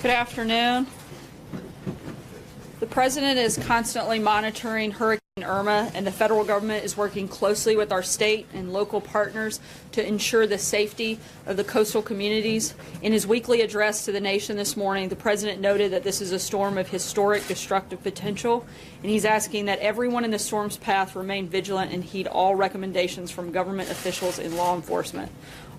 Good afternoon. The President is constantly monitoring Hurricane Irma, and the federal government is working closely with our state and local partners to ensure the safety of the coastal communities. In his weekly address to the nation this morning, the President noted that this is a storm of historic destructive potential, and he's asking that everyone in the storm's path remain vigilant and heed all recommendations from government officials and law enforcement.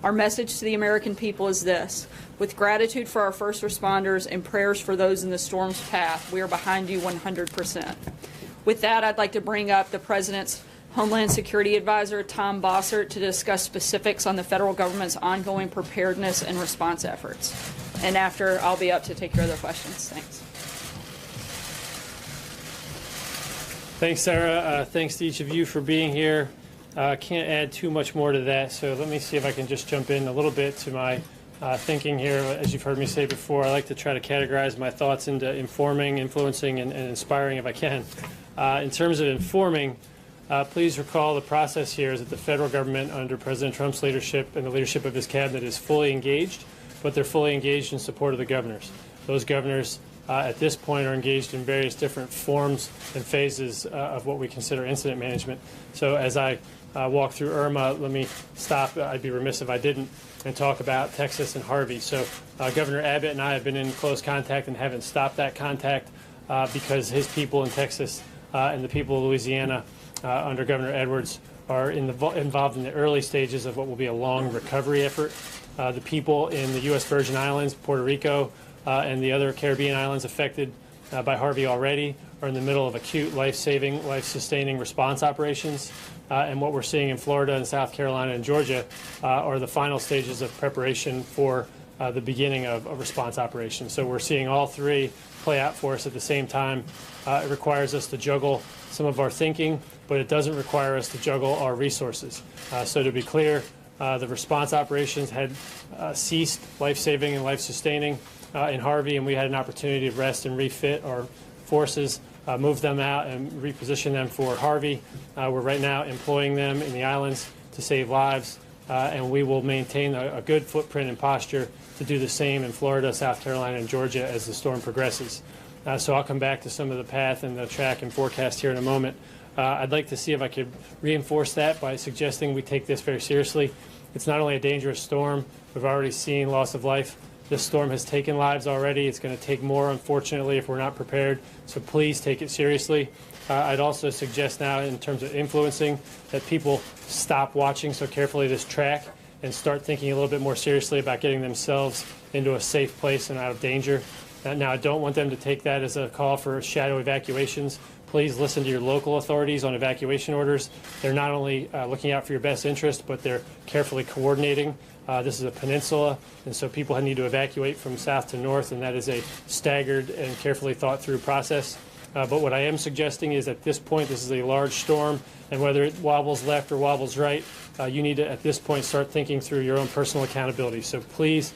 Our message to the American people is this: with gratitude for our first responders and prayers for those in the storm's path, we are behind you 100%. With that, I'd like to bring up the President's Homeland Security Advisor, Tom Bossert, to discuss specifics on the federal government's ongoing preparedness and response efforts. And after, I'll be up to take care of the questions. Thanks. Thanks, Sarah. Thanks to each of you for being here. Can't add too much more to that, so let me see if I can just jump in a little bit to my thinking here. As you've heard me say before, I like to try to categorize my thoughts into informing, influencing, and inspiring if I can. In terms of informing, please recall the process here is that the federal government under President Trump's leadership and the leadership of his cabinet is fully engaged, but they're fully engaged in support of the governors. Those governors at this point are engaged in various different forms and phases of what we consider incident management. So as I walk through Irma, let me stop. I'd be remiss if I didn't, and talk about Texas and Harvey. So Governor Abbott and I have been in close contact and haven't stopped that contact because his people in Texas and the people of Louisiana under Governor Edwards are involved in the early stages of what will be a long recovery effort. The people in the U.S. Virgin Islands, Puerto Rico, and the other Caribbean islands affected by Harvey already are in the middle of acute life-saving, life-sustaining response operations. And what we're seeing in Florida and South Carolina and Georgia are the final stages of preparation for the beginning of a response operation. So we're seeing all three play out for us at the same time. It requires us to juggle some of our thinking, but it doesn't require us to juggle our resources. So to be clear, the response operations had ceased life-saving and life-sustaining in Harvey, and we had an opportunity to rest and refit our forces, move them out and reposition them for Harvey. We're right now employing them in the islands to save lives, and we will maintain a good footprint and posture to do the same in Florida, South Carolina, and Georgia as the storm progresses. So I'll come back to some of the path and the track and forecast here in a moment. I'd like to see if I could reinforce that by suggesting we take this very seriously. It's not only a dangerous storm, we've already seen loss of life. This storm has taken lives already. It's going to take more, unfortunately, if we're not prepared. So please take it seriously. I'd also suggest now, in terms of influencing, that people stop watching so carefully this track and start thinking a little bit more seriously about getting themselves into a safe place and out of danger. Now, I don't want them to take that as a call for shadow evacuations. Please listen to your local authorities on evacuation orders. They're not only looking out for your best interest, but they're carefully coordinating. This is a peninsula, and so people need to evacuate from south to north, and that is a staggered and carefully thought through process. But what I am suggesting is at this point, this is a large storm, and whether it wobbles left or wobbles right, you need to, at this point, start thinking through your own personal accountability. So please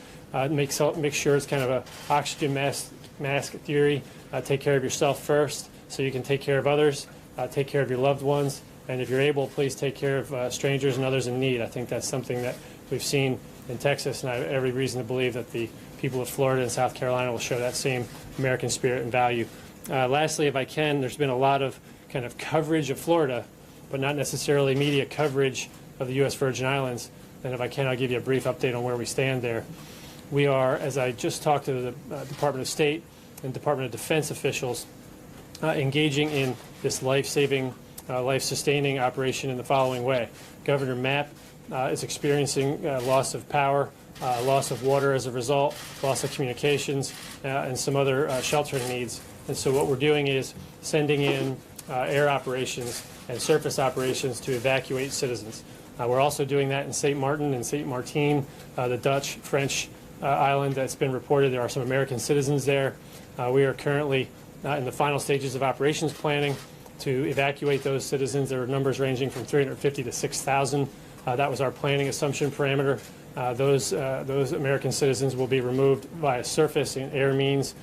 make sure it's kind of a oxygen mask theory. Take care of yourself first so you can take care of others, take care of your loved ones, and if you're able, please take care of strangers and others in need. I think that's something that we've seen in Texas, and I have every reason to believe that the people of Florida and South Carolina will show that same American spirit and value. Lastly, if I can, there's been a lot of kind of coverage of Florida, but not necessarily media coverage of the U.S. Virgin Islands. And if I can, I'll give you a brief update on where we stand there. We are, as I just talked to the Department of State and Department of Defense officials, engaging in this life-saving, life-sustaining operation in the following way. Governor Mapp is experiencing loss of power, loss of water as a result, loss of communications, and some other sheltering needs. And so what we're doing is sending in air operations and surface operations to evacuate citizens. We're also doing that in St. Martin and St. Martin, the Dutch-French island that's been reported. There are some American citizens there. We are currently in the final stages of operations planning to evacuate those citizens. There are numbers ranging from 350 to 6,000. That was our planning assumption parameter. Those American citizens will be removed via surface and air means.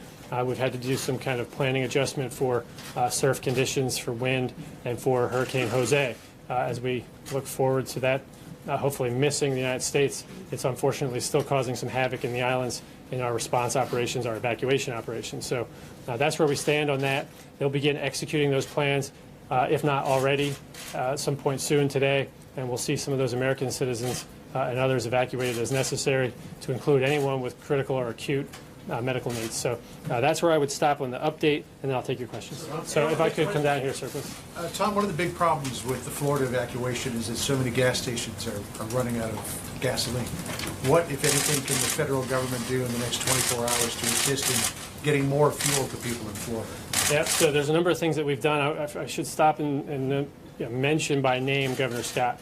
We've had to do some kind of planning adjustment for surf conditions, for wind, and for Hurricane Jose. As we look forward to that, hopefully missing the United States, it's unfortunately still causing some havoc in the islands in our response operations, our evacuation operations. So that's where we stand on that. They'll begin executing those plans, if not already, at some point soon today, and we'll see some of those American citizens and others evacuated as necessary, to include anyone with critical or acute medical needs. So that's where I would stop on the update, and then I'll take your questions. So if I could come down here, sir, please. Tom, one of the big problems with the Florida evacuation is that so many gas stations are running out of gasoline. What, if anything, can the federal government do in the next 24 hours to assist in getting more fuel to people in Florida? Yeah, so there's a number of things that we've done. I should stop and mention by name Governor Scott.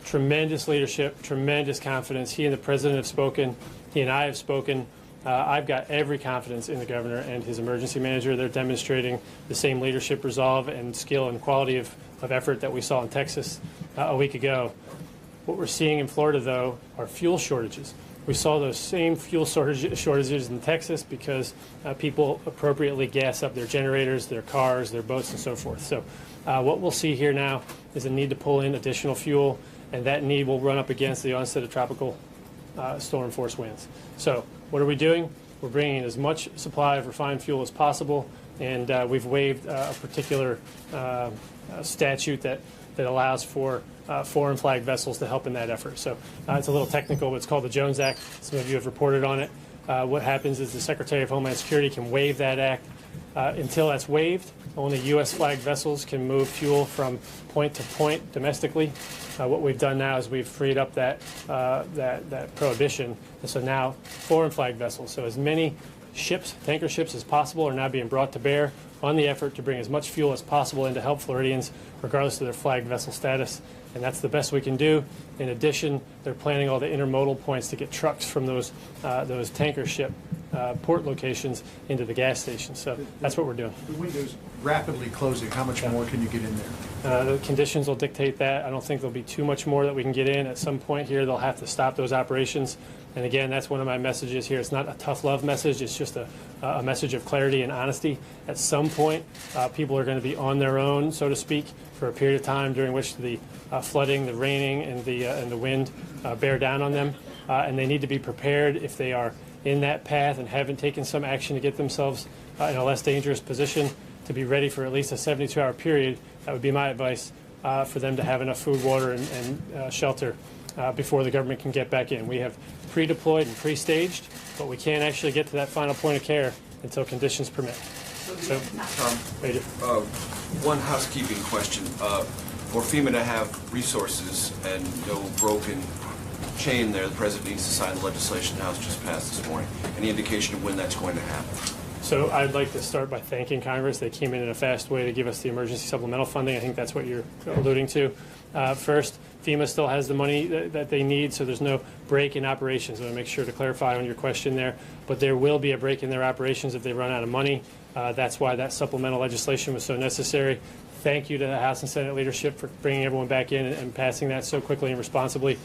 Tremendous leadership, tremendous confidence. He and the president have spoken. He and I have spoken. I've got every confidence in the governor and his emergency manager. They're demonstrating the same leadership, resolve, and skill and quality of effort that we saw in Texas a week ago. What we're seeing in Florida, though, are fuel shortages. We saw those same fuel shortages in Texas because people appropriately gas up their generators, their cars, their boats, and so forth. So what we'll see here now is a need to pull in additional fuel, and that need will run up against the onset of tropical storm force winds. So what are we doing? We're bringing in as much supply of refined fuel as possible, and we've waived a particular statute that allows for foreign flag vessels to help in that effort. So it's a little technical, but it's called the Jones Act. Some of you have reported on it. What happens is the Secretary of Homeland Security can waive that act. Until that's waived, only U.S. flag vessels can move fuel from point to point domestically. What we've done now is we've freed up that prohibition, and so now foreign flag vessels. So as many ships, tanker ships as possible, are now being brought to bear on the effort to bring as much fuel as possible in to help Floridians, regardless of their flag vessel status. And that's the best we can do. In addition, they're planning all the intermodal points to get trucks from those tanker ship port locations into the gas stations. So that's what we're doing. The window's rapidly closing. How much more can you get in there? The conditions will dictate that. I don't think there'll be too much more that we can get in. At some point here, they'll have to stop those operations. And again, that's one of my messages here. It's not a tough love message. It's just a message of clarity and honesty. At some point, people are going to be on their own, so to speak, for a period of time during which the flooding, the raining, and the wind bear down on them. And they need to be prepared if they are in that path and haven't taken some action to get themselves in a less dangerous position, to be ready for at least a 72-hour period. That would be my advice for them to have enough food, water, and shelter before the government can get back in. We have pre-deployed and pre-staged, but we can't actually get to that final point of care until conditions permit. So, one housekeeping question. For FEMA to have resources and no broken chain there, the President needs to sign the legislation the House just passed this morning. Any indication of when that's going to happen? So I'd like to start by thanking Congress. They came in a fast way to give us the emergency supplemental funding. I think that's what you're alluding to. First, FEMA still has the money that they need, so there's no break in operations. I want to make sure to clarify on your question there. But there will be a break in their operations if they run out of money. That's why that supplemental legislation was so necessary. Thank you to the House and Senate leadership for bringing everyone back in and passing that so quickly and responsibly.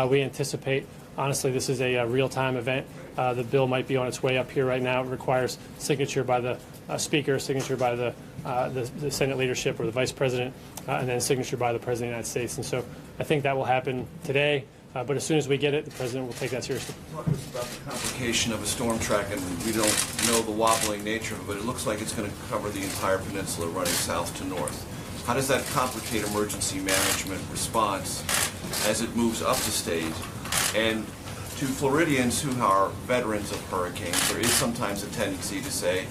We anticipate, honestly, this is a real-time event. The bill might be on its way up here right now. It requires signature by the Speaker, signature by the Senate leadership or the Vice President, and then signature by the President of the United States. And so I think that will happen today. But as soon as we get it, the President will take that seriously. Talk to us about the complication of a storm track, and we don't know the wobbling nature of it, but it looks like it's going to cover the entire peninsula running south to north. How does that complicate emergency management response as it moves up the state? And to Floridians who are veterans of hurricanes, there is sometimes a tendency to say,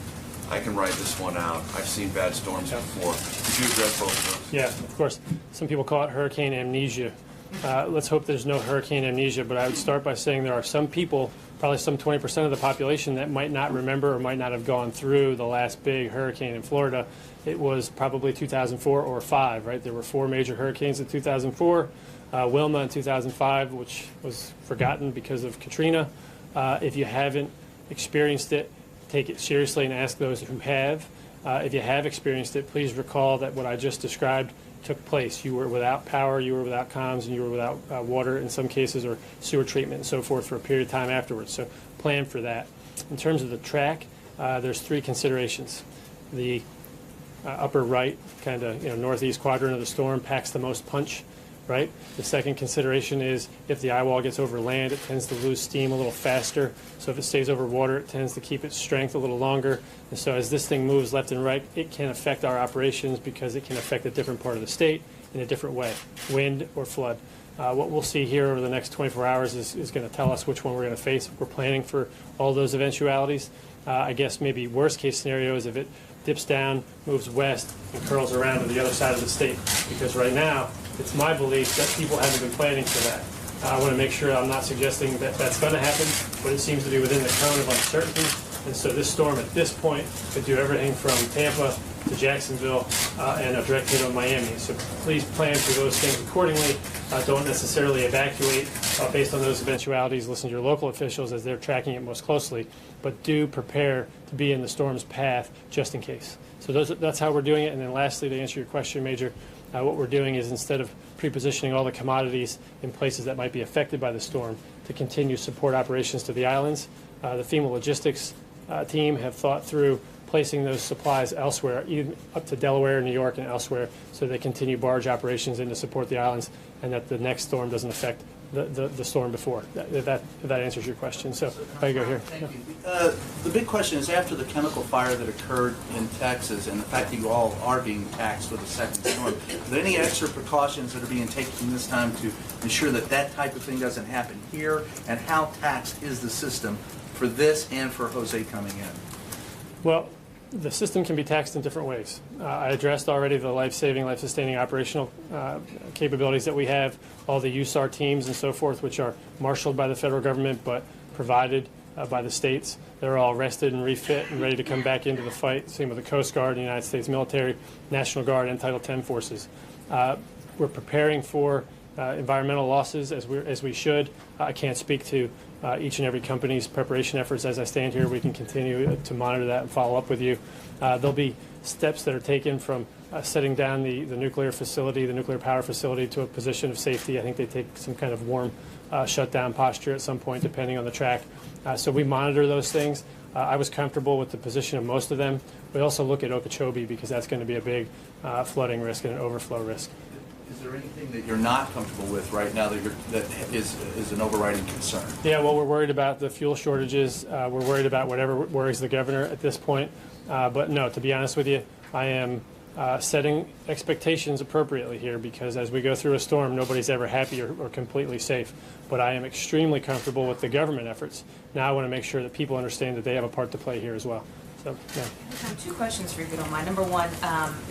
I can ride this one out. I've seen bad storms before. Could you address both of those? Yeah, of course. Some people call it hurricane amnesia. Let's hope there's no hurricane amnesia, but I would start by saying there are some people, probably some 20% of the population, that might not remember or might not have gone through the last big hurricane in Florida. It was probably 2004 or 5, right? There were 4 major hurricanes in 2004, Wilma in 2005, which was forgotten because of Katrina. If you haven't experienced it, take it seriously and ask those who have. If you have experienced it, please recall that what I just described took place. You were without power, you were without comms, and you were without water in some cases, or sewer treatment and so forth for a period of time afterwards. So plan for that. In terms of the track, there's 3 considerations. The upper right, kind of northeast quadrant of the storm packs the most punch, right? The second consideration is if the eye wall gets over land, it tends to lose steam a little faster. So if it stays over water, it tends to keep its strength a little longer. And so as this thing moves left and right, it can affect our operations because it can affect a different part of the state in a different way, wind or flood. What we'll see here over the next 24 hours is going to tell us which one we're going to face. We're planning for all those eventualities. I guess maybe worst case scenario is if it dips down, moves west, and curls around to the other side of the state. Because right now, it's my belief that people haven't been planning for that. I want to make sure I'm not suggesting that that's going to happen, but it seems to be within the cone of uncertainty. And so this storm at this point could do everything from Tampa to Jacksonville and a direct hit on Miami. So please plan for those things accordingly. Don't necessarily evacuate based on those eventualities. Listen to your local officials as they're tracking it most closely, but do prepare to be in the storm's path just in case. So that's how we're doing it. And then lastly, to answer your question, Major, what we're doing is instead of pre-positioning all the commodities in places that might be affected by the storm to continue support operations to the islands, the FEMA logistics team have thought through placing those supplies elsewhere, even up to Delaware, New York, and elsewhere, so they continue barge operations in to support the islands, and that the next storm doesn't affect the storm before. If that answers your question. So I go here. Thank you. The big question is, after the chemical fire that occurred in Texas and the fact that you all are being taxed with a second storm, are there any extra precautions that are being taken this time to ensure that that type of thing doesn't happen here? And how taxed is the system for this and for Jose coming in? Well, the system can be taxed in different ways. I addressed already the life-saving, life-sustaining operational capabilities that we have, all the USAR teams and so forth, which are marshaled by the federal government but provided by the states. They're all rested and refit and ready to come back into the fight. Same with the Coast Guard, the United States military, National Guard, and Title X forces. We're preparing for environmental losses as we should. I can't speak to each and every company's preparation efforts as I stand here. We can continue to monitor that and follow up with you. There'll be steps that are taken from setting down the nuclear facility, the nuclear power facility, to a position of safety. I think they take some kind of warm shutdown posture at some point, depending on the track. So we monitor those things. I was comfortable with the position of most of them. We also look at Okeechobee because that's going to be a big flooding risk and an overflow risk. Is there anything that you're not comfortable with right now that is an overriding concern? Yeah, well, we're worried about the fuel shortages. We're worried about whatever worries the governor at this point. But no, to be honest with you, I am setting expectations appropriately here because as we go through a storm, nobody's ever happy or completely safe. But I am extremely comfortable with the government efforts. Now I want to make sure that people understand that they have a part to play here as well. So, yeah. Two questions for you, if you don't mind. Number one,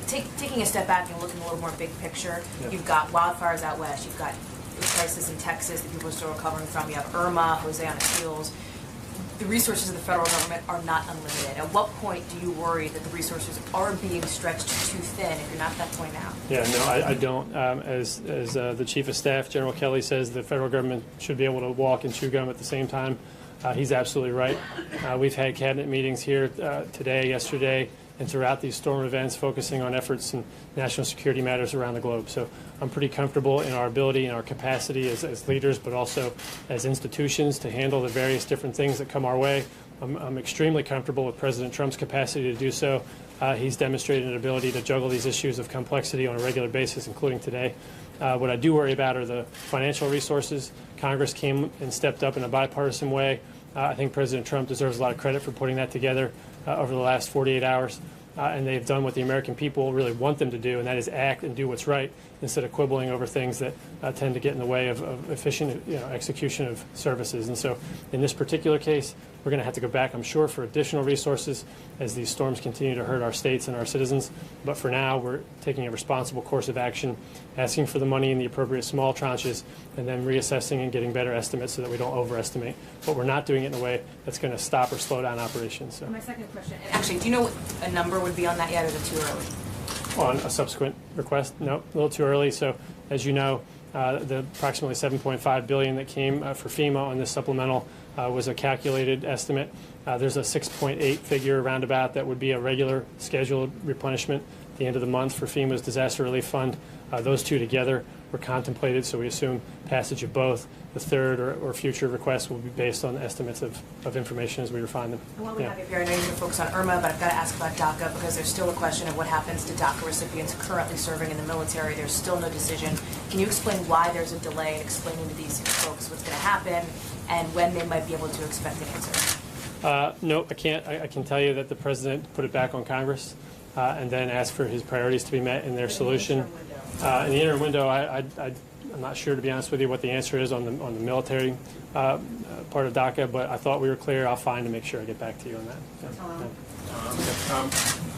taking a step back and looking a little more big picture, Yeah. You've got wildfires out west, you've got the crisis in Texas that people are still recovering from, you have Irma, Jose on its heels. The resources of the federal government are not unlimited. At what point do you worry that the resources are being stretched too thin if you're not at that point now? Yeah, no, I don't. As the Chief of Staff, General Kelly, says, the federal government should be able to walk and chew gum at the same time. He's absolutely right. We've had cabinet meetings here today, yesterday, and throughout these storm events focusing on efforts in national security matters around the globe. So I'm pretty comfortable in our ability and our capacity as leaders, but also as institutions to handle the various different things that come our way. I'm extremely comfortable with President Trump's capacity to do so. He's demonstrated an ability to juggle these issues of complexity on a regular basis, including today. What I do worry about are the financial resources. Congress came and stepped up in a bipartisan way. I think President Trump deserves a lot of credit for putting that together over the last 48 hours. And they've done what the American people really want them to do, and that is act and do what's right instead of quibbling over things that tend to get in the way of efficient execution of services. And so in this particular case, we're going to have to go back, I'm sure, for additional resources as these storms continue to hurt our states and our citizens. But for now, we're taking a responsible course of action, asking for the money in the appropriate small tranches, and then reassessing and getting better estimates so that we don't overestimate. But we're not doing it in a way that's going to stop or slow down operations. So. My second question, and actually, do you know what a number would be on that yet, or is it too early? On a subsequent request? No, a little too early. So, as you know, the approximately $7.5 billion that came for FEMA on this supplemental was a calculated estimate. There's a 6.8 figure roundabout that would be a regular scheduled replenishment at the end of the month for FEMA's Disaster Relief Fund. Those two together were contemplated, so we assume passage of both. The third or future requests will be based on estimates of information as we refine them. While we have you here, I know you're going to focus on Irma, but I've got to ask about DACA because there's still a question of what happens to DACA recipients currently serving in the military. There's still no decision. Can you explain why there's a delay in explaining to these folks what's going to happen and when they might be able to expect an answer? No, I can't. I can tell you that the president put it back on Congress and then asked for his priorities to be met in their solution. In the interim window, I'm not sure, to be honest with you, what the answer is on the military part of DACA, but I thought we were clear. I'll find to make sure I get back to you on that.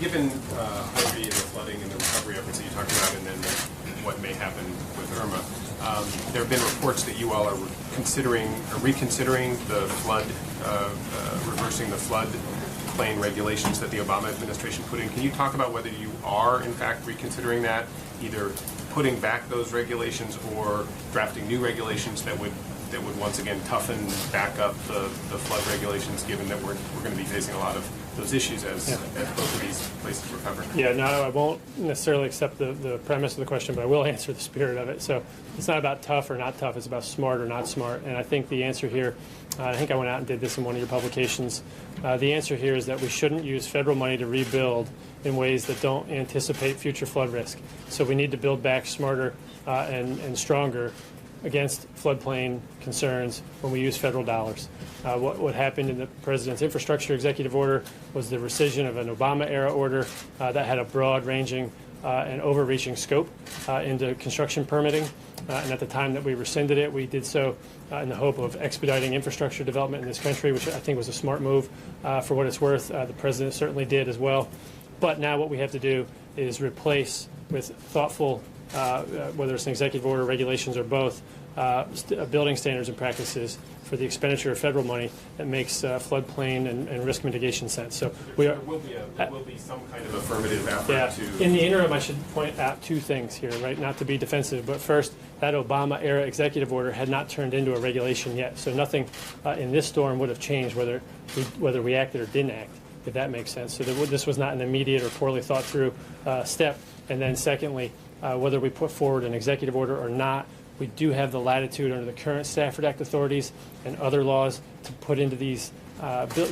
Given Hurri and the flooding and the recovery efforts that you talked about, and then what may happen with Irma, there have been reports that you all are reconsidering the flood, reversing the flood plain regulations that the Obama administration put in. Can you talk about whether you are, in fact, reconsidering that, either putting back those regulations or drafting new regulations that would once again toughen back up the flood regulations, given that we're going to be facing a lot of those issues as both of these places recover? Yeah, no, I won't necessarily accept the premise of the question, but I will answer the spirit of it. So it's not about tough or not tough, it's about smart or not smart. And I think the answer here, I think I went out and did this in one of your publications, the answer here is that we shouldn't use federal money to rebuild in ways that don't anticipate future flood risk. So we need to build back smarter and stronger against floodplain concerns when we use federal dollars. What happened in the President's infrastructure executive order was the rescission of an Obama-era order that had a broad-ranging and overreaching scope into construction permitting. And at the time that we rescinded it, we did so in the hope of expediting infrastructure development in this country, which I think was a smart move for what it's worth. The President certainly did as well. But now what we have to do is replace with thoughtful, whether it's an executive order, regulations, or both, building standards and practices for the expenditure of federal money that makes floodplain and risk mitigation sense. So there will be some kind of affirmative effort to... In the interim, I should point out two things here, right? Not to be defensive, but first, that Obama-era executive order had not turned into a regulation yet. So nothing in this storm would have changed whether we acted or didn't act, if that makes sense. So this was not an immediate or poorly thought through step. And then secondly, whether we put forward an executive order or not, we do have the latitude under the current Stafford Act authorities and other laws to put into these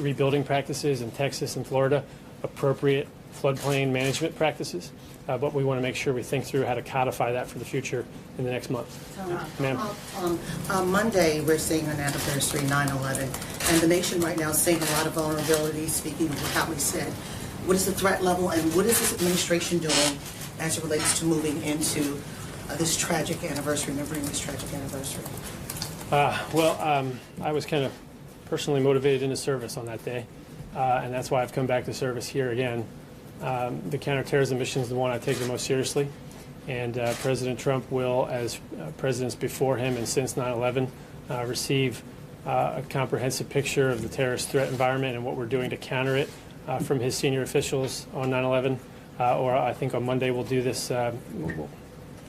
rebuilding practices in Texas and Florida appropriate floodplain management practices. But we want to make sure we think through how to codify that for the future in the next month. Ma'am? On Monday, we're seeing an anniversary, 9/11, and the nation right now is seeing a lot of vulnerability, speaking of how we said. What is the threat level, and what is this administration doing as it relates to moving into this tragic anniversary, remembering this tragic anniversary? I was kind of personally motivated into service on that day, and that's why I've come back to service here again. The counterterrorism mission is the one I take the most seriously, and President Trump will, as presidents before him and since 9/11, receive a comprehensive picture of the terrorist threat environment and what we're doing to counter it from his senior officials on 9/11. Or I think on Monday we'll do this. We'll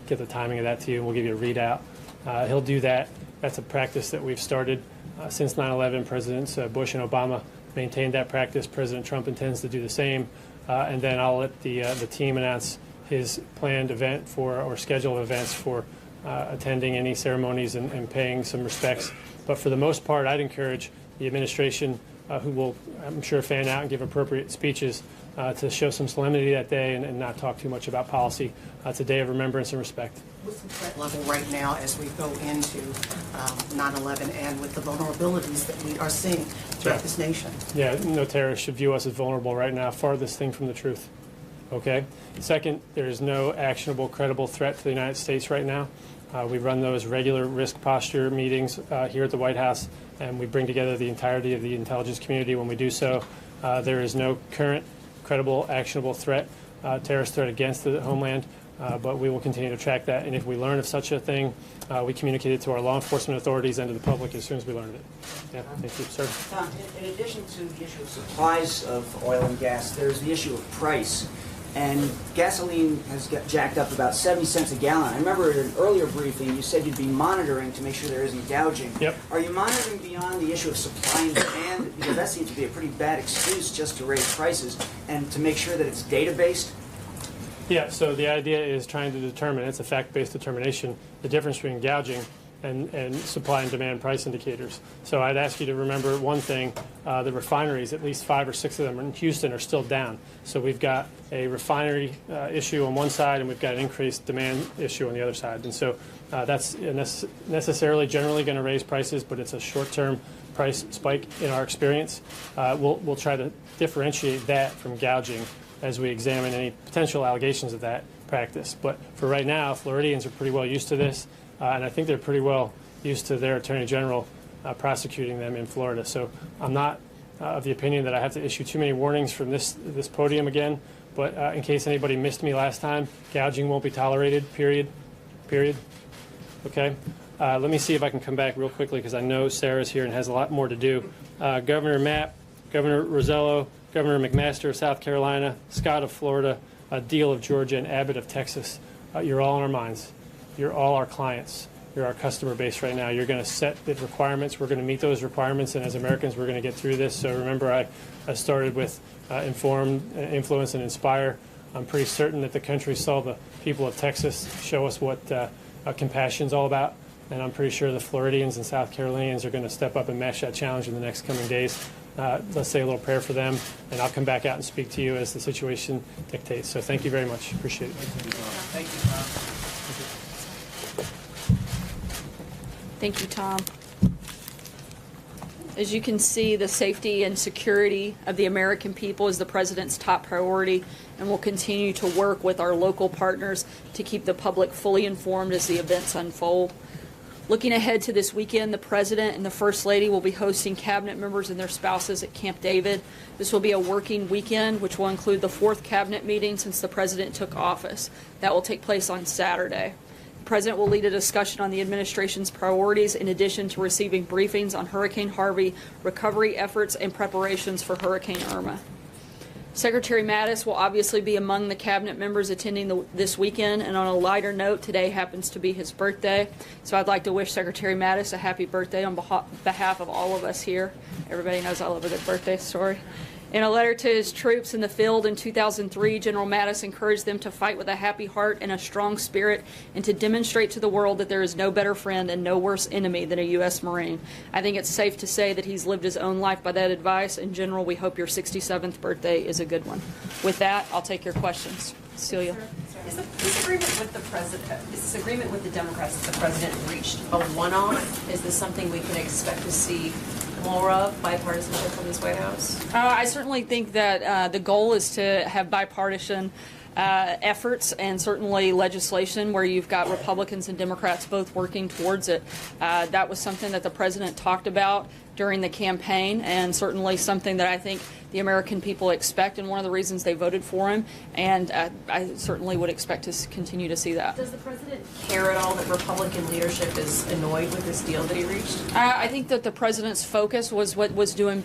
get the timing of that to you, and we'll give you a readout. He'll do that. That's a practice that we've started since 9/11. Presidents Bush and Obama maintained that practice. President Trump intends to do the same. And then I'll let the team announce his planned event or schedule of events for attending any ceremonies and paying some respects. But for the most part, I'd encourage the administration, who will, I'm sure, fan out and give appropriate speeches, to show some solemnity that day and not talk too much about policy. It's a day of remembrance and respect. What's the threat level right now as we go into 9/11 and with the vulnerabilities that we are seeing throughout this nation? Yeah, no terrorist should view us as vulnerable right now. Farthest thing from the truth. Okay? Second, there is no actionable, credible threat to the United States right now. We run those regular risk posture meetings here at the White House, and we bring together the entirety of the intelligence community when we do so. There is no current, credible, actionable threat, terrorist threat against the homeland, but we will continue to track that. And if we learn of such a thing, we communicate it to our law enforcement authorities and to the public as soon as we learn of it. Yeah, thank you, sir. Tom, in addition to the issue of supplies of oil and gas, there's the issue of price. And gasoline has got jacked up about 70 cents a gallon. I remember in an earlier briefing you said you'd be monitoring to make sure there isn't gouging. Yep. Are you monitoring beyond the issue of supply and demand? Because that seems to be a pretty bad excuse just to raise prices, and to make sure that it's data-based? Yeah, so the idea is trying to determine, it's a fact-based determination, the difference between gouging and supply and demand price indicators. So I'd ask you to remember one thing, the refineries, at least 5 or 6 of them in Houston are still down. So we've got a refinery issue on one side and we've got an increased demand issue on the other side. And so that's necessarily generally going to raise prices, but it's a short-term price spike in our experience. We'll try to differentiate that from gouging as we examine any potential allegations of that practice. But for right now, Floridians are pretty well used to this. And I think they're pretty well used to their Attorney General prosecuting them in Florida. So I'm not of the opinion that I have to issue too many warnings from this podium again. But in case anybody missed me last time, gouging won't be tolerated, period. Okay? Let me see if I can come back real quickly because I know Sarah's here and has a lot more to do. Governor Mapp, Governor Rosello, Governor McMaster of South Carolina, Scott of Florida, Deal of Georgia, and Abbott of Texas. You're all on our minds. You're all our clients. You're our customer base right now. You're going to set the requirements. We're going to meet those requirements, and as Americans, we're going to get through this. So remember, I started with inform, influence, and inspire. I'm pretty certain that the country saw the people of Texas show us what compassion is all about, and I'm pretty sure the Floridians and South Carolinians are going to step up and match that challenge in the next coming days. Let's say a little prayer for them, and I'll come back out and speak to you as the situation dictates. So thank you very much. Appreciate it. Thank you, Tom. Thank you, Tom. As you can see, the safety and security of the American people is the President's top priority, and we'll continue to work with our local partners to keep the public fully informed as the events unfold. Looking ahead to this weekend, the President and the First Lady will be hosting cabinet members and their spouses at Camp David. This will be a working weekend, which will include the 4th cabinet meeting since the President took office. That will take place on Saturday. The President will lead a discussion on the administration's priorities in addition to receiving briefings on Hurricane Harvey, recovery efforts, and preparations for Hurricane Irma. Secretary Mattis will obviously be among the cabinet members attending this weekend, and on a lighter note, today happens to be his birthday. So I'd like to wish Secretary Mattis a happy birthday on behalf of all of us here. Everybody knows I love their birthday story. In a letter to his troops in the field in 2003, General Mattis encouraged them to fight with a happy heart and a strong spirit and to demonstrate to the world that there is no better friend and no worse enemy than a U.S. Marine. I think it's safe to say that he's lived his own life by that advice. And General, we hope your 67th birthday is a good one. With that, I'll take your questions. Celia. Is this agreement with the president, is this agreement with the Democrats that the president reached a one-off? Is this something we can expect to see more of, bipartisanship from this White House? I certainly think that the goal is to have bipartisan efforts and certainly legislation where you've got Republicans and Democrats both working towards it. That was something that the president talked about during the campaign, and certainly something that I think the American people expect, and one of the reasons they voted for him, and I certainly would expect to continue to see that. Does the president care at all that Republican leadership is annoyed with this deal that he reached? I think that the president's focus was what was doing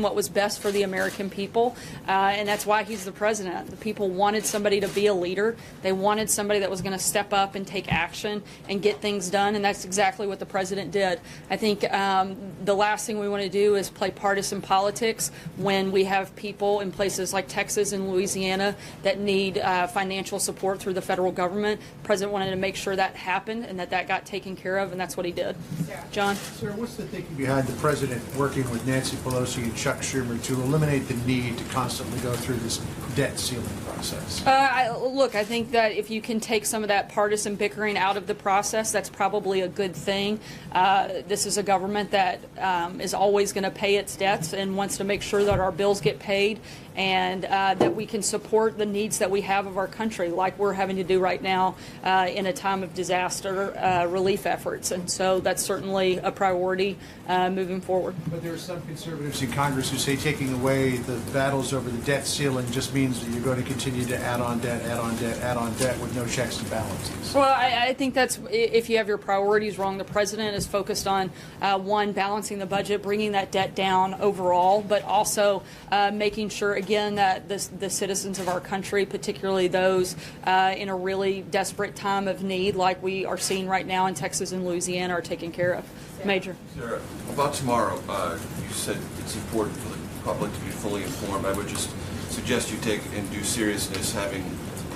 what was best for the American people, and that's why he's the president. The people wanted somebody to be a leader. They wanted somebody that was going to step up and take action and get things done, and that's exactly what the president did. I think the last thing we want to do is play partisan politics when we have people in places like Texas and Louisiana that need financial support through the federal government. The president wanted to make sure that happened and that got taken care of, and that's what he did. John? Sir, what's the thinking behind the president working with Nancy Pelosi and Chuck Schumer to eliminate the need to constantly go through this debt ceiling process? Look, I think that if you can take some of that partisan bickering out of the process, that's probably a good thing. This is a government that is always going to pay its debts and wants to make sure that our bills get paid and that we can support the needs that we have of our country, like we're having to do right now in a time of disaster relief efforts. And so that's certainly a priority moving forward. But there are some conservatives in Congress who say taking away the battles over the debt ceiling just means that you're going to continue to add on debt, add on debt, add on debt with no checks and balances. Well, I think that's, if you have your priorities wrong, the president is focused on, one, balancing the budget, bringing that debt down overall, but also making sure, again, that the citizens of our country, particularly those in a really desperate time of need like we are seeing right now in Texas and Louisiana, are taken care of. Major. Sarah, about tomorrow, you said it's important for the public to be fully informed. I would just suggest you take in due seriousness having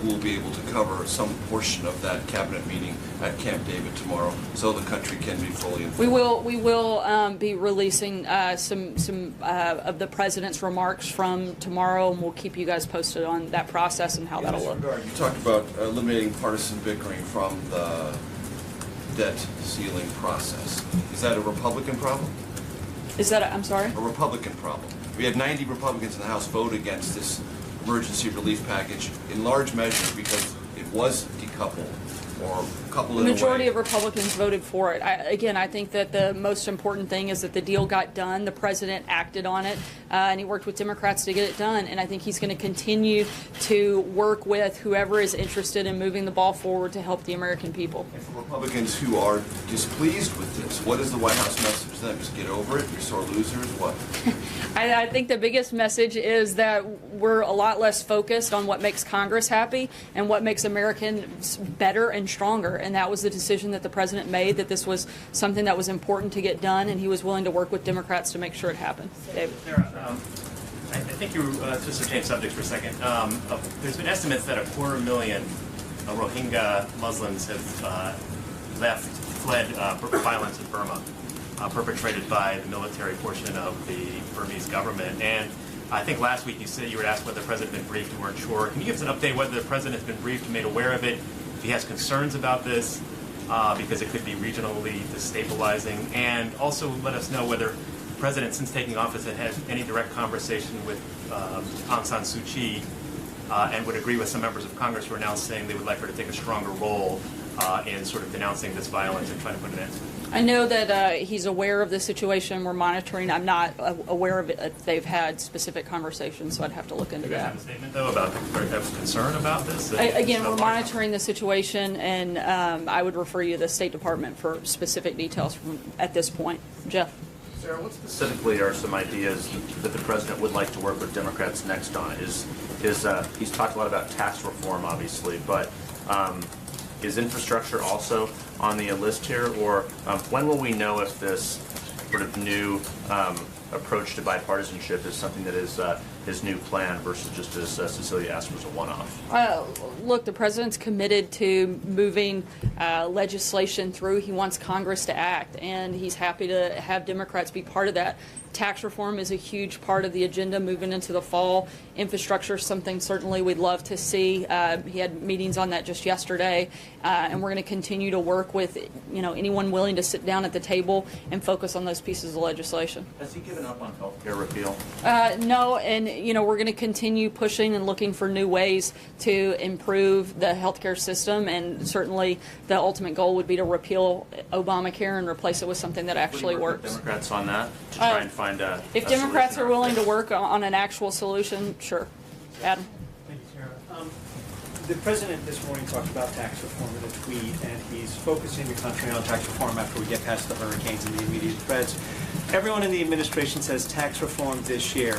who will be able to cover some portion of that cabinet meeting at Camp David tomorrow, so the country can be fully informed? We will be releasing some of the president's remarks from tomorrow, and we'll keep you guys posted on that process and how that'll look. In this regard, you talked about eliminating partisan bickering from the debt ceiling process. Is that a Republican problem? Is that I'm sorry? A Republican problem. We had 90 Republicans in the House vote against this emergency relief package, in large measure because it was decoupled or coupled in a way. The majority of Republicans voted for it. I think that the most important thing is that the deal got done. The president acted on it, and he worked with Democrats to get it done. And I think he's going to continue to work with whoever is interested in moving the ball forward to help the American people. And for Republicans who are displeased with this, what is the White House message to them? Just get over it? You're sore losers? What? I think the biggest message is that we're a lot less focused on what makes Congress happy and what makes Americans better and stronger. And that was the decision that the president made, that this was something that was important to get done, and he was willing to work with Democrats to make sure it happened. David. Sarah, I think you just to change subjects for a second. There's been estimates that 250,000 Rohingya Muslims have fled violence in Burma, perpetrated by the military portion of the Burmese government. And I think last week you said you were asked whether the president had been briefed and weren't sure. Can you give us an update whether the president has been briefed and made aware of it? If he has concerns about this, because it could be regionally destabilizing, and also let us know whether the president, since taking office, had had any direct conversation with Aung San Suu Kyi, and would agree with some members of Congress who are now saying they would like her to take a stronger role in sort of denouncing this violence and trying to put an end to it. I know that he's aware of the situation. We're monitoring. I'm not aware of it. If they've had specific conversations, so I'd have to look into Do you that. have a statement, though, about concern about this? Again, we're monitoring the situation, and I would refer you to the State Department for specific details at this point. Jeff? Sarah, what specifically are some ideas that the president would like to work with Democrats next on? He's talked a lot about tax reform, obviously, but is infrastructure also on the list here? Or when will we know if this sort of new approach to bipartisanship is something that is his new plan versus just, as Cecilia asked, was a one-off? Look, the president's committed to moving legislation through. He wants Congress to act, and he's happy to have Democrats be part of that. Tax reform is a huge part of the agenda moving into the fall. Infrastructure is something certainly we'd love to see. He had meetings on that just yesterday, and we're going to continue to work with anyone willing to sit down at the table and focus on those pieces of legislation. Has he given up on health care repeal? No, and we're going to continue pushing and looking for new ways to improve the healthcare system, and certainly the ultimate goal would be to repeal Obamacare and replace it with something that actually works. With Democrats on that to try and find a if Democrats are willing to work on an actual solution, sure. Adam? Thank you, Sarah. The president this morning talked about tax reform in a tweet, and he's focusing the country on tax reform after we get past the hurricanes and the immediate threats. Everyone in the administration says tax reform this year.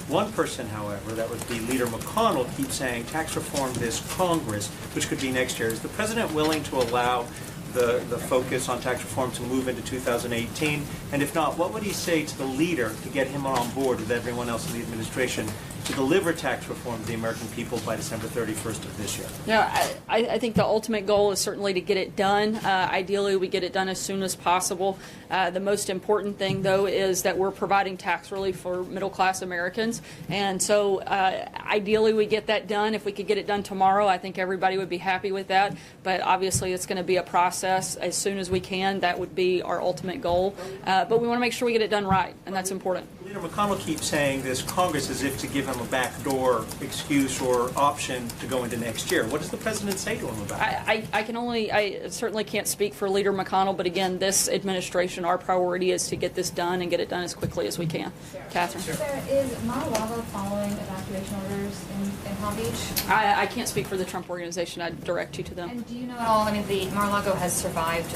One person, however, that would be Leader McConnell, keeps saying tax reform this Congress, which could be next year. Is the president willing to allow the focus on tax reform to move into 2018? And if not, what would he say to the leader to get him on board with everyone else in the administration to deliver tax reform to the American people by December 31st of this year? Yeah, I think the ultimate goal is certainly to get it done. Ideally, we get it done as soon as possible. The most important thing, though, is that we're providing tax relief for middle-class Americans. And so ideally, we get that done. If we could get it done tomorrow, I think everybody would be happy with that. But obviously, it's going to be a process. As soon as we can, that would be our ultimate goal. But we want to make sure we get it done right, and that's important. Leader McConnell keeps saying this Congress as if to give him a backdoor excuse or option to go into next year. What does the president say to him about it? I certainly can't speak for Leader McConnell, but again, this administration, our priority is to get this done and get it done as quickly as we can. Catherine? Sarah, is Mar-a-Lago following evacuation orders in Palm Beach? I can't speak for the Trump organization. I'd direct you to them. And do you know at all, the Mar-a-Lago has survived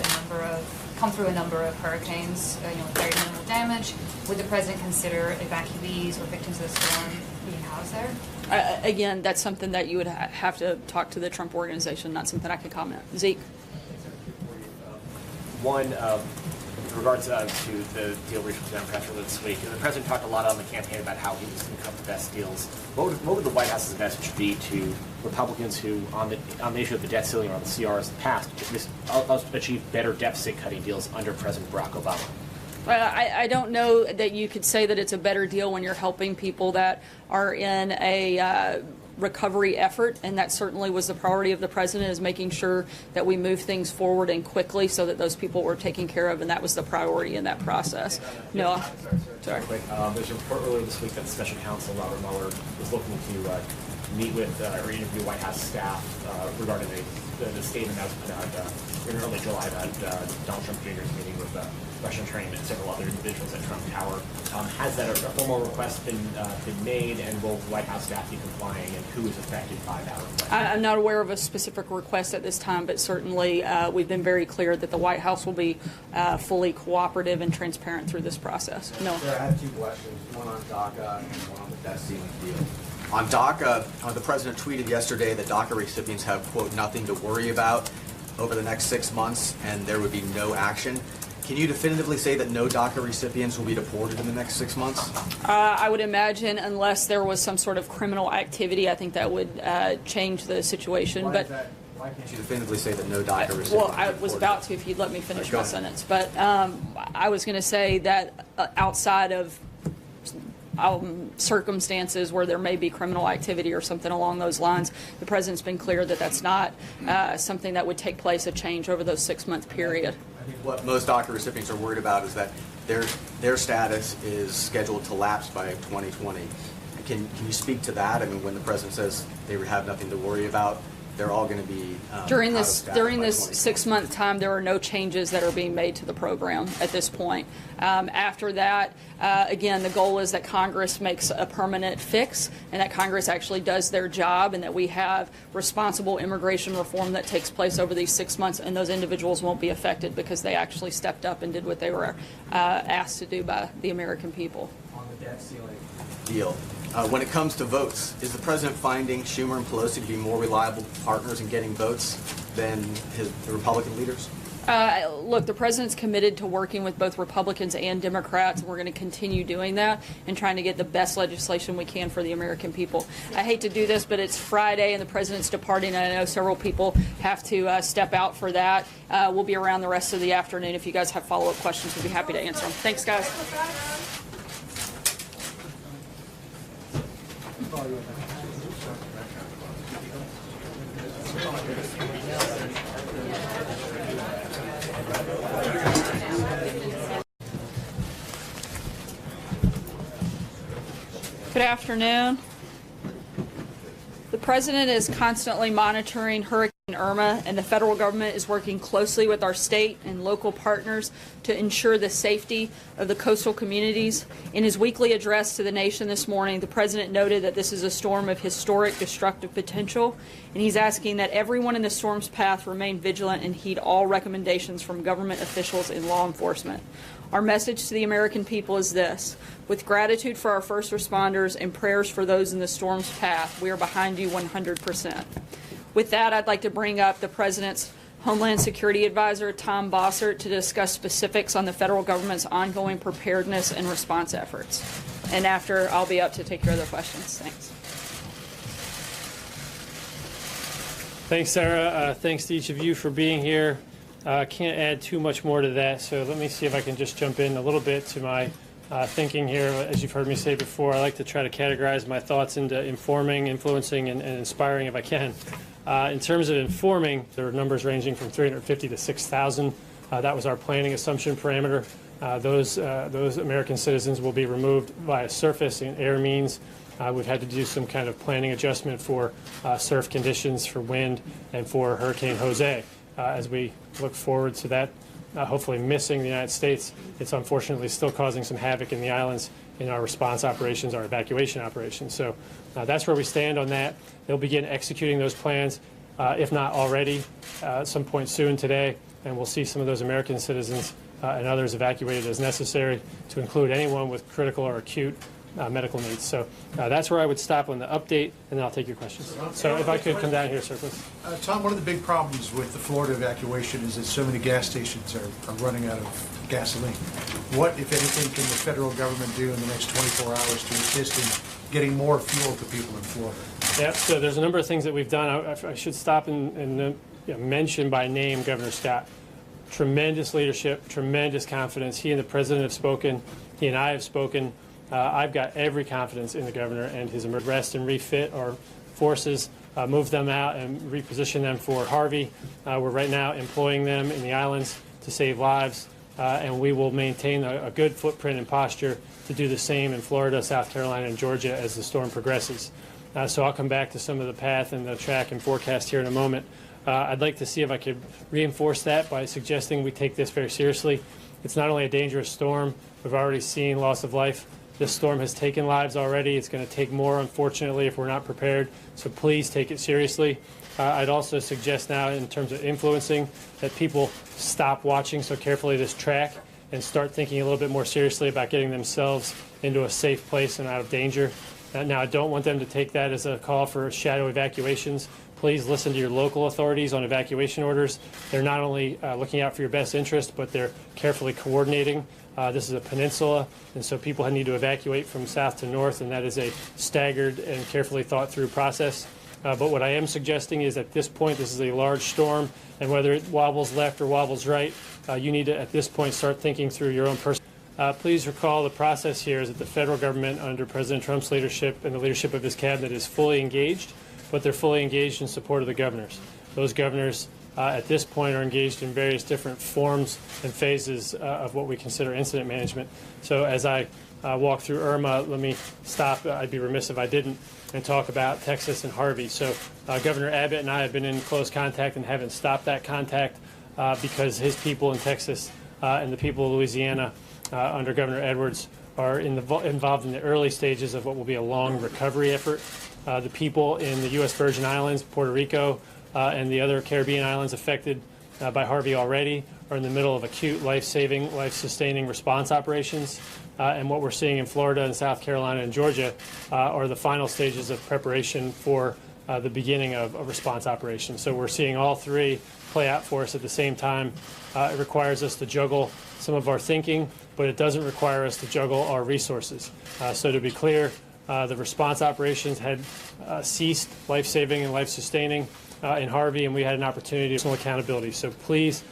come through a number of hurricanes, with very minimal damage. Would the president consider evacuees or victims of the storm being housed there? Again, that's something that you would have to talk to the Trump organization, not something I can comment. Zeke? One, with regards to the deal reached with the Democrats earlier this week, the president talked a lot on the campaign about how he was going to come to best deals. What would the White House's message be to Republicans who, on the issue of the debt ceiling or on the CRs in the past, achieve better deficit cutting deals under President Barack Obama? Well, I don't know that you could say that it's a better deal when you're helping people that are in a recovery effort, and that certainly was the priority of the president, is making sure that we move things forward and quickly so that those people were taken care of, and that was the priority in that process. No, sorry. There's a report earlier this week that Special Counsel Robert Mueller was looking to meet with or interview White House staff regarding the statement that was put out in early July that Donald Trump Jr. is meeting with Russian attorney and several other individuals at Trump Tower. Has that a formal request been made, and will White House staff be complying, and who is affected by that request? I'm not aware of a specific request at this time, but certainly we've been very clear that the White House will be fully cooperative and transparent through this process. No. Sir, I have two questions, one on DACA and one on the debt ceiling deal. On DACA, the president tweeted yesterday that DACA recipients have, quote, nothing to worry about over the next 6 months, and there would be no action. Can you definitively say that no DACA recipients will be deported in the next 6 months? I would imagine, unless there was some sort of criminal activity, I think that would change the situation. Why can't you definitively say that no DACA recipients will be deported? Well, I was about to if you'd let me finish my sentence. But I was going to say that outside of circumstances where there may be criminal activity or something along those lines, the president's been clear that that's not something that would take place, a change over those 6 month period. I think what most DACA recipients are worried about is that their status is scheduled to lapse by 2020. Can you speak to that? I mean, when the president says they have nothing to worry about, they're all going to be during this 6 month time. There are no changes that are being made to the program at this point. After that, again, the goal is that Congress makes a permanent fix, and that Congress actually does their job, and that we have responsible immigration reform that takes place over these 6 months, and those individuals won't be affected because they actually stepped up and did what they were asked to do by the American people. On the debt ceiling deal. When it comes to votes, is the president finding Schumer and Pelosi to be more reliable partners in getting votes than the Republican leaders? Look, the president's committed to working with both Republicans and Democrats, and we're going to continue doing that and trying to get the best legislation we can for the American people. I hate to do this, but it's Friday and the president's departing, and I know several people have to step out for that. We'll be around the rest of the afternoon. If you guys have follow-up questions, we'll be happy to answer them. Thanks, guys. Good afternoon. The president is constantly monitoring Hurricane Irma, and the federal government is working closely with our state and local partners to ensure the safety of the coastal communities. In his weekly address to the nation this morning, the president noted that this is a storm of historic destructive potential, and he's asking that everyone in the storm's path remain vigilant and heed all recommendations from government officials and law enforcement. Our message to the American people is this: with gratitude for our first responders and prayers for those in the storm's path, we are behind you 100%. With that, I'd like to bring up the President's Homeland Security Advisor, Tom Bossert, to discuss specifics on the federal government's ongoing preparedness and response efforts. And after, I'll be up to take care of the questions. Thanks. Thanks, Sarah. Thanks to each of you for being here. Can't add too much more to that, so let me see if I can just jump in a little bit to my thinking here. As you've heard me say before, I like to try to categorize my thoughts into informing, influencing, and inspiring if I can. In terms of informing, there are numbers ranging from 350 to 6,000. That was our planning assumption parameter. Those American citizens will be removed via surface and air means. We've had to do some kind of planning adjustment for surf conditions, for wind, and for Hurricane Jose. As we look forward to that, hopefully missing the United States, it's unfortunately still causing some havoc in the islands in our response operations, our evacuation operations. So that's where we stand on that. They'll begin executing those plans, if not already, at some point soon today, and we'll see some of those American citizens and others evacuated as necessary, to include anyone with critical or acute medical needs. So that's where I would stop on the update, and then I'll take your questions. So if I could come down here, sir, please. Tom, one of the big problems with the Florida evacuation is that so many gas stations are running out of gasoline. What, if anything, can the federal government do in the next 24 hours to assist in getting more fuel to people in Florida? Yeah, so there's a number of things that we've done. I should stop and mention by name Governor Scott. Tremendous leadership, tremendous confidence. He and the president have spoken. He and I have spoken. I've got every confidence in the governor and his rest and refit our forces, move them out and reposition them for Harvey. We're right now employing them in the islands to save lives, and we will maintain a good footprint and posture to do the same in Florida, South Carolina, and Georgia as the storm progresses. So I'll come back to some of the path and the track and forecast here in a moment. I'd like to see if I could reinforce that by suggesting we take this very seriously. It's not only a dangerous storm. We've already seen loss of life. This storm has taken lives already. It's going to take more, unfortunately, if we're not prepared. So please take it seriously. I'd also suggest now, in terms of influencing, that people stop watching so carefully this track and start thinking a little bit more seriously about getting themselves into a safe place and out of danger. Now, I don't want them to take that as a call for shadow evacuations. Please listen to your local authorities on evacuation orders. They're not only looking out for your best interest, but they're carefully coordinating. This is a peninsula, and so people need to evacuate from south to north, and that is a staggered and carefully thought through process. But what I am suggesting is at this point, this is a large storm, and whether it wobbles left or wobbles right, you need to, at this point, start thinking through your own personal. Please recall the process here is that the federal government, under President Trump's leadership and the leadership of his cabinet, is fully engaged, but they're fully engaged in support of the governors. Those governors at this point are engaged in various different forms and phases of what we consider incident management. So as I walk through Irma, let me stop. I'd be remiss if I didn't, and talk about Texas and Harvey. So Governor Abbott and I have been in close contact and haven't stopped that contact because his people in Texas and the people of Louisiana under Governor Edwards are involved in the early stages of what will be a long recovery effort. The people in the U.S. Virgin Islands, Puerto Rico, and the other Caribbean islands affected by Harvey already are in the middle of acute life-saving, life-sustaining response operations. And what we're seeing in Florida and South Carolina and Georgia are the final stages of preparation for the beginning of a response operation. So we're seeing all three play out for us at the same time. It requires us to juggle some of our thinking, but it doesn't require us to juggle our resources. So to be clear, the response operations had ceased life-saving and life-sustaining in Harvey, and we had an opportunity for accountability. So please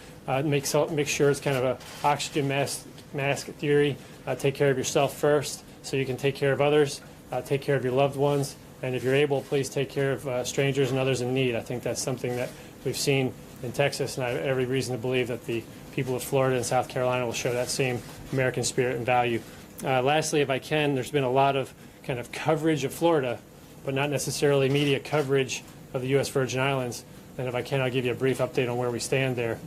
make sure it's kind of an oxygen mask theory. Take care of yourself first so you can take care of others. Take care of your loved ones. And if you're able, please take care of strangers and others in need. I think that's something that we've seen in Texas, and I have every reason to believe that the people of Florida and South Carolina will show that same American spirit and value. Lastly, if I can, there's been a lot of kind of coverage of Florida, but not necessarily media coverage of the U.S. Virgin Islands. And if I can, I'll give you a brief update on where we stand there.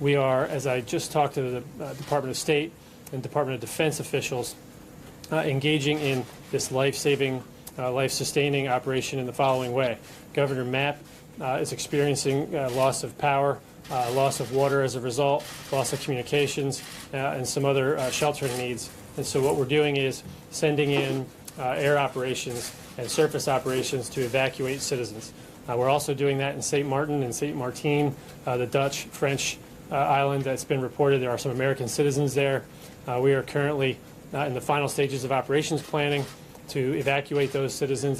We are, as I just talked to the Department of State and Department of Defense officials, engaging in this life-saving, life-sustaining operation in the following way. Governor Mapp is experiencing loss of power, loss of water as a result, loss of communications, and some other sheltering needs. And so what we're doing is sending in air operations and surface operations to evacuate citizens. We're also doing that in St. Martin and St. Martin, the Dutch-French island that's been reported. There are some American citizens there. We are currently in the final stages of operations planning to evacuate those citizens.